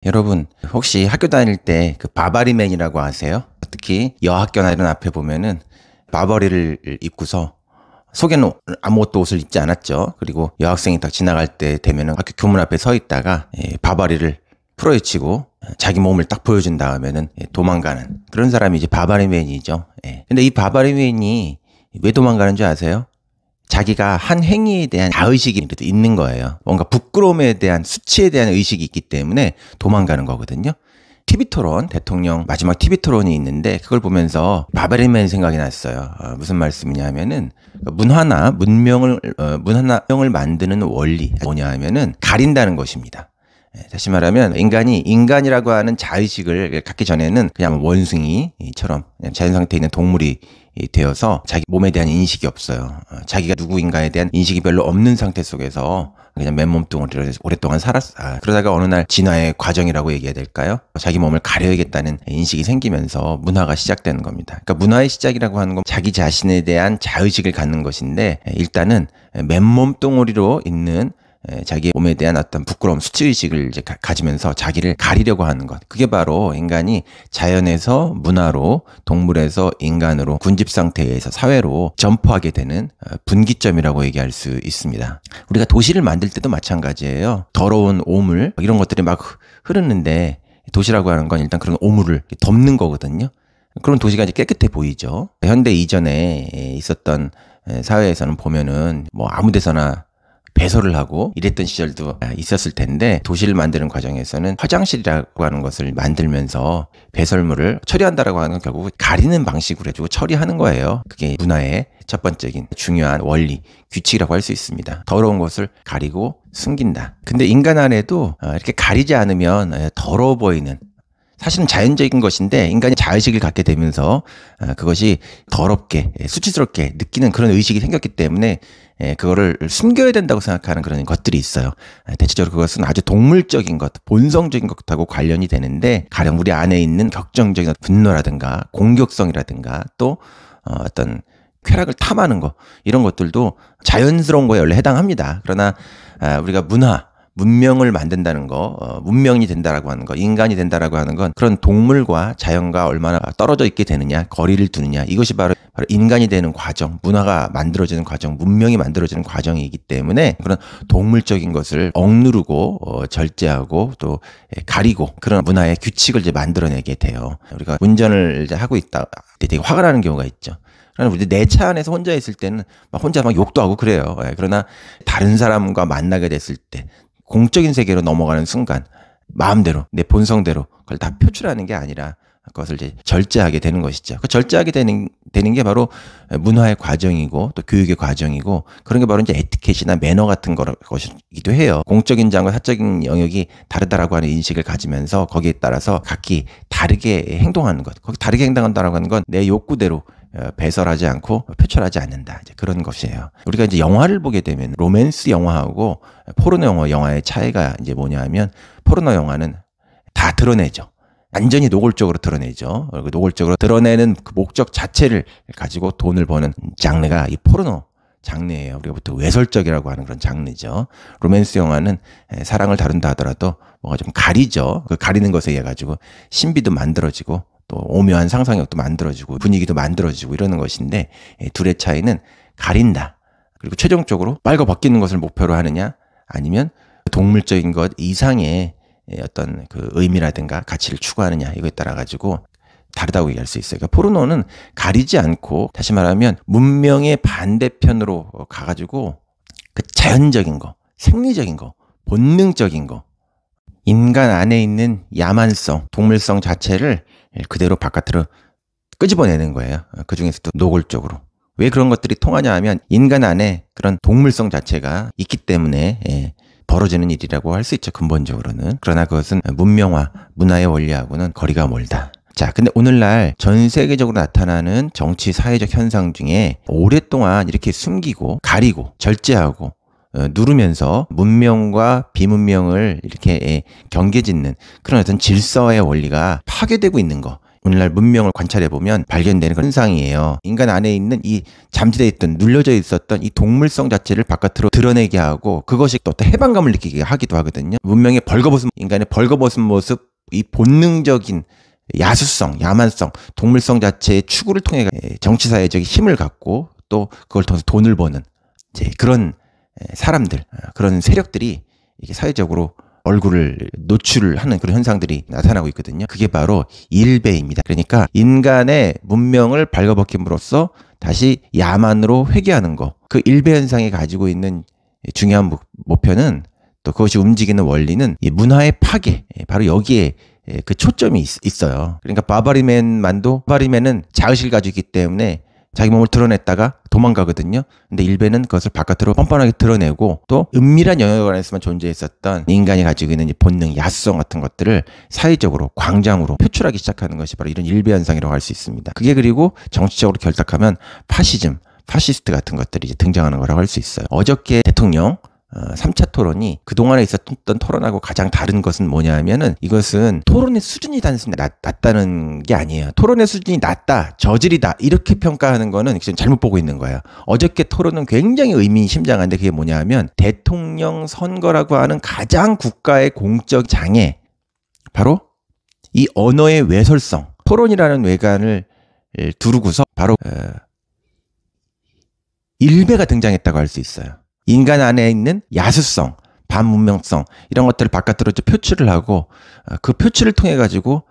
여러분, 혹시 학교 다닐 때 그 바바리맨이라고 아세요? 특히 여학교나 이런 앞에 보면은 바버리를 입고서 속에는 아무것도 옷을 입지 않았죠. 그리고 여학생이 딱 지나갈 때 되면은 학교 교문 앞에 서 있다가 바바리를 풀어헤치고 자기 몸을 딱 보여준 다음에는 도망가는 그런 사람이 이제 바바리맨이죠. 근데 이 바바리맨이 왜 도망가는 줄 아세요? 자기가 한 행위에 대한 자의식이 있는 거예요. 뭔가 부끄러움에 대한 수치에 대한 의식이 있기 때문에 도망가는 거거든요. TV토론, 대통령 마지막 TV토론이 있는데 그걸 보면서 바바리맨 생각이 났어요. 무슨 말씀이냐면은 문화나 문명을 만드는 원리 뭐냐 하면은 가린다는 것입니다. 다시 말하면 인간이 인간이라고 하는 자의식을 갖기 전에는 그냥 원숭이처럼 그냥 자연 상태에 있는 동물이 되어서 자기 몸에 대한 인식이 없어요. 자기가 누구인가에 대한 인식이 별로 없는 상태 속에서 그냥 맨몸뚱어리로 오랫동안 살았어. 그러다가 어느 날 진화의 과정이라고 얘기해야 될까요? 자기 몸을 가려야겠다는 인식이 생기면서 문화가 시작되는 겁니다. 그러니까 문화의 시작이라고 하는 건 자기 자신에 대한 자의식을 갖는 것인데 일단은 맨몸뚱어리로 있는 자기 몸에 대한 어떤 부끄러움, 수치의식을 이제 가지면서 자기를 가리려고 하는 것. 그게 바로 인간이 자연에서 문화로, 동물에서 인간으로, 군집 상태에서 사회로 점프하게 되는 분기점이라고 얘기할 수 있습니다. 우리가 도시를 만들 때도 마찬가지예요. 더러운 오물, 이런 것들이 막 흐르는데 도시라고 하는 건 일단 그런 오물을 덮는 거거든요. 그런 도시가 이제 깨끗해 보이죠. 현대 이전에 있었던 사회에서는 보면은 뭐 아무 데서나 배설을 하고 이랬던 시절도 있었을 텐데 도시를 만드는 과정에서는 화장실이라고 하는 것을 만들면서 배설물을 처리한다라고 하는 건 결국 가리는 방식으로 해주고 처리하는 거예요. 그게 문화의 첫 번째긴 중요한 원리, 규칙이라고 할 수 있습니다. 더러운 것을 가리고 숨긴다. 근데 인간 안에도 이렇게 가리지 않으면 더러워 보이는 사실은 자연적인 것인데 인간이 자의식을 갖게 되면서 그것이 더럽게 수치스럽게 느끼는 그런 의식이 생겼기 때문에 그거를 숨겨야 된다고 생각하는 그런 것들이 있어요. 대체적으로 그것은 아주 동물적인 것, 본성적인 것하고 관련이 되는데 가령 우리 안에 있는 격정적인 분노라든가 공격성이라든가 또 어떤 쾌락을 탐하는 거 이런 것들도 자연스러운 거에 원래 해당합니다. 그러나 우리가 문명을 만든다는 거, 문명이 된다라고 하는 거, 인간이 된다라고 하는 건 그런 동물과 자연과 얼마나 떨어져 있게 되느냐, 거리를 두느냐, 이것이 바로 인간이 되는 과정, 문화가 만들어지는 과정, 문명이 만들어지는 과정이기 때문에 그런 동물적인 것을 억누르고 절제하고 또 가리고 그런 문화의 규칙을 이제 만들어내게 돼요. 우리가 운전을 이제 하고 있다 되게 화가 나는 경우가 있죠. 그러나 우리 내 차 안에서 혼자 있을 때는 혼자 막 욕도 하고 그래요. 그러나 다른 사람과 만나게 됐을 때 공적인 세계로 넘어가는 순간 마음대로 내 본성대로 그걸 다 표출하는 게 아니라 그것을 이제 절제하게 되는 것이죠. 그 절제하게 되는 게 바로 문화의 과정이고 또 교육의 과정이고 그런 게 바로 이제 에티켓이나 매너 같은 것이기도 해요. 공적인 장과 사적인 영역이 다르다라고 하는 인식을 가지면서 거기에 따라서 각기 다르게 행동하는 것. 거기 다르게 행동한다라고 하는 건 내 욕구대로 배설하지 않고 표출하지 않는다. 이제 그런 것이에요. 우리가 이제 영화를 보게 되면 로맨스 영화하고 포르노 영화의 차이가 이제 뭐냐 하면 포르노 영화는 다 드러내죠. 완전히 노골적으로 드러내죠. 노골적으로 드러내는 그 목적 자체를 가지고 돈을 버는 장르가 이 포르노 장르예요. 우리가 보통 외설적이라고 하는 그런 장르죠. 로맨스 영화는 사랑을 다룬다 하더라도 뭐가 좀 가리죠. 그 가리는 것에 의해 가지고 신비도 만들어지고 또 오묘한 상상력도 만들어지고 분위기도 만들어지고 이러는 것인데 둘의 차이는 가린다. 그리고 최종적으로 빨고 벗기는 것을 목표로 하느냐 아니면 동물적인 것 이상의 어떤 그 의미라든가 가치를 추구하느냐 이거에 따라 가지고 다르다고 얘기할 수 있어요. 그러니까 포르노는 가리지 않고 다시 말하면 문명의 반대편으로 가가지고 그 자연적인 거, 생리적인 거, 본능적인 거 인간 안에 있는 야만성, 동물성 자체를 그대로 바깥으로 끄집어내는 거예요. 그 중에서도 노골적으로. 왜 그런 것들이 통하냐 하면 인간 안에 그런 동물성 자체가 있기 때문에 벌어지는 일이라고 할 수 있죠. 근본적으로는. 그러나 그것은 문명화, 문화의 원리하고는 거리가 멀다. 자, 근데 오늘날 전 세계적으로 나타나는 정치 사회적 현상 중에 오랫동안 이렇게 숨기고 가리고 절제하고 누르면서 문명과 비문명을 이렇게 경계짓는 그런 어떤 질서의 원리가 파괴되고 있는 거. 오늘날 문명을 관찰해보면 발견되는 현상이에요. 인간 안에 있는 이 잠재되어 있던, 눌려져 있었던 이 동물성 자체를 바깥으로 드러내게 하고, 그것이 또 어떤 해방감을 느끼게 하기도 하거든요. 문명의 벌거벗은, 인간의 벌거벗은 모습, 이 본능적인 야수성, 야만성, 동물성 자체의 추구를 통해 정치사회적 힘을 갖고, 또 그걸 통해서 돈을 버는 이제 그런 사람들, 그런 세력들이 이게 사회적으로 얼굴을 노출하는 그런 현상들이 나타나고 있거든요. 그게 바로 일배입니다. 그러니까 인간의 문명을 발가벗김으로써 다시 야만으로 회귀하는 거. 그 일배 현상이 가지고 있는 중요한 목표는, 또 그것이 움직이는 원리는 이 문화의 파괴, 바로 여기에 그 초점이 있어요. 그러니까 바바리맨은 자의식을 가지고 있기 때문에 자기 몸을 드러냈다가 도망가거든요. 근데 일베는 그것을 바깥으로 뻔뻔하게 드러내고, 또 은밀한 영역 안에서만 존재했었던 인간이 가지고 있는 본능, 야수성 같은 것들을 사회적으로, 광장으로 표출하기 시작하는 것이 바로 이런 일베 현상이라고 할 수 있습니다. 그게 그리고 정치적으로 결탁하면 파시스트 같은 것들이 이제 등장하는 거라고 할 수 있어요. 어저께 대통령 3차 토론이 그동안에 있었던 토론하고 가장 다른 것은 뭐냐 하면은, 이것은 토론의 수준이 단순히 낮다는 게 아니에요. 토론의 수준이 낮다, 저질이다, 이렇게 평가하는 거는 지금 잘못 보고 있는 거예요. 어저께 토론은 굉장히 의미심장한데, 그게 뭐냐 하면 대통령 선거라고 하는 가장 국가의 공적 장애, 바로 이 언어의 외설성, 토론이라는 외관을 두르고서 바로 일배가 등장했다고 할 수 있어요. 인간 안에 있는 야수성, 반문명성, 이런 것들을 바깥으로 표출을 하고, 그 표출을 통해 가지고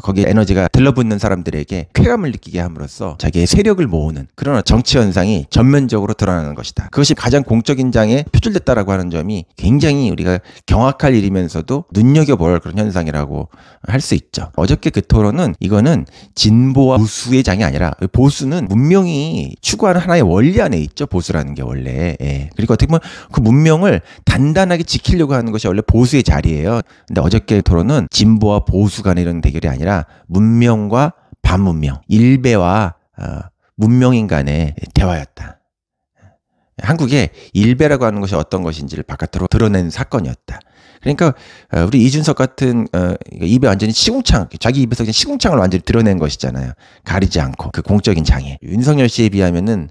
거기에 에너지가 들러붙는 사람들에게 쾌감을 느끼게 함으로써 자기의 세력을 모으는 그런 정치 현상이 전면적으로 드러나는 것이다. 그것이 가장 공적인 장에 표출됐다라고 하는 점이 굉장히 우리가 경악할 일이면서도 눈여겨볼 그런 현상이라고 할 수 있죠. 어저께 그 토론은, 이거는 진보와 보수의 장이 아니라, 보수는 문명이 추구하는 하나의 원리 안에 있죠. 보수라는 게 원래. 그리고 어떻게 보면 그 문명을 단단하게 지키려고 하는 것이 원래 보수의 자리예요. 근데 어저께 토론은 진보와 보수 간의 이런 대결이 아니라 문명과 반문명, 일배와 문명인 간의 대화였다. 한국의 일배라고 하는 것이 어떤 것인지를 바깥으로 드러낸 사건이었다. 그러니까 우리 이준석 같은 입에 완전히 시궁창, 자기 입에서 그냥 시궁창을 완전히 드러낸 것이잖아요. 가리지 않고 그 공적인 장애. 윤석열 씨에 비하면은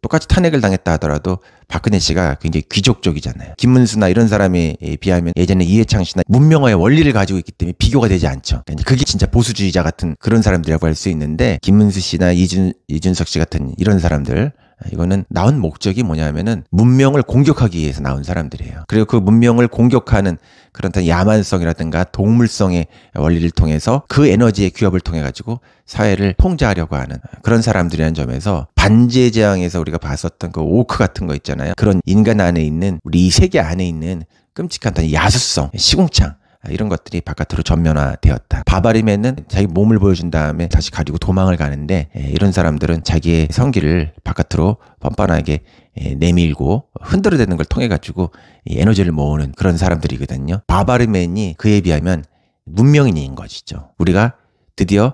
똑같이 탄핵을 당했다 하더라도 박근혜 씨가 굉장히 귀족적이잖아요. 김문수나 이런 사람에 비하면 예전에 이해창 씨나 문명화의 원리를 가지고 있기 때문에 비교가 되지 않죠. 그러니까 그게 진짜 보수주의자 같은 그런 사람들이라고 할 수 있는데, 김문수 씨나 이준석 씨 같은 이런 사람들, 이거는 나온 목적이 뭐냐면은 문명을 공격하기 위해서 나온 사람들이에요. 그리고 그 문명을 공격하는 그런 야만성이라든가 동물성의 원리를 통해서 그 에너지의 규합을 통해 가지고 사회를 통제하려고 하는 그런 사람들이라는 점에서, 반지의 제왕에서 우리가 봤었던 그 오크 같은 거 있잖아요. 그런 인간 안에 있는, 우리 이 세계 안에 있는 끔찍한 야수성, 시궁창, 이런 것들이 바깥으로 전면화되었다. 바바리맨은 자기 몸을 보여준 다음에 다시 가지고 도망을 가는데, 이런 사람들은 자기의 성기를 바깥으로 뻔뻔하게 내밀고 흔들어대는 걸 통해 가지고 에너지를 모으는 그런 사람들이거든요. 바바리맨이 그에 비하면 문명인인 것이죠. 우리가 드디어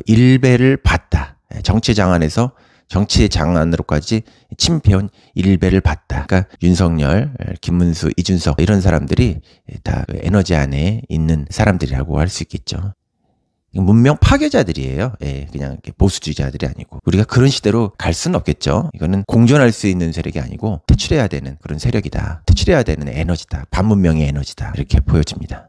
일배를 봤다. 정치 장안에서 정치의 장안으로까지 침입해온 일배를 봤다. 그러니까 윤석열, 김문수, 이준석 이런 사람들이 다 에너지 안에 있는 사람들이라고 할 수 있겠죠. 문명 파괴자들이에요. 그냥 보수주의자들이 아니고. 우리가 그런 시대로 갈 수는 없겠죠. 이거는 공존할 수 있는 세력이 아니고 퇴출해야 되는 그런 세력이다. 퇴출해야 되는 에너지다. 반문명의 에너지다. 이렇게 보여집니다.